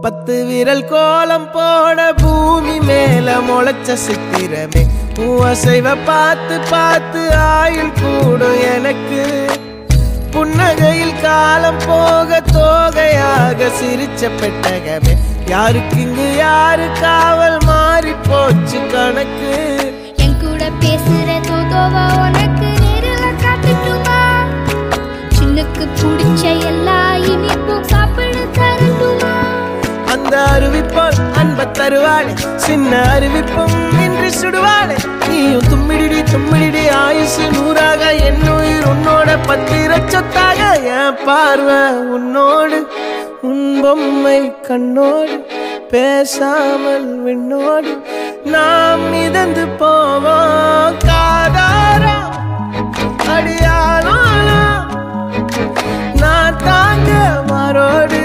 10 விரல் கோலம் போட பூமி மேல முளைச்ச சித்திரமே அசைவ பார்த்து பார்த்து ஆயுள் கூடும் எனக்கு புன்னகையில் காலம் போக தோகையாக சிரிச்ச பெட்டகமே யாருக்கு இங்கு யாரு காவல் மாறி போச்சு கணக்கு என் கூட பேசுற தோதோவா உனக்கு நேரில காட்டுட்டுமா சின்னக்கு பிடிச்ச எல்லா இனிப்பும் சாப்பிட தரட்டுமா அந்த அறிவிப்பால் அன்ப தருவாளே சின்ன அறிவிப்பும் இன்று சுடுவாளே நீயும் தும்மிடி ஆயுசு 100ஆக என் உயிர் உன்னோட 10 சொத்தாக என் பார்வை உன்னோடு உன் பொம்மை கண்ணோடு பேசாமல் விண்ணோடு நாம் மிதந்து போவோம் காதாரா அடியானோ நான் தாங்க மாறோடு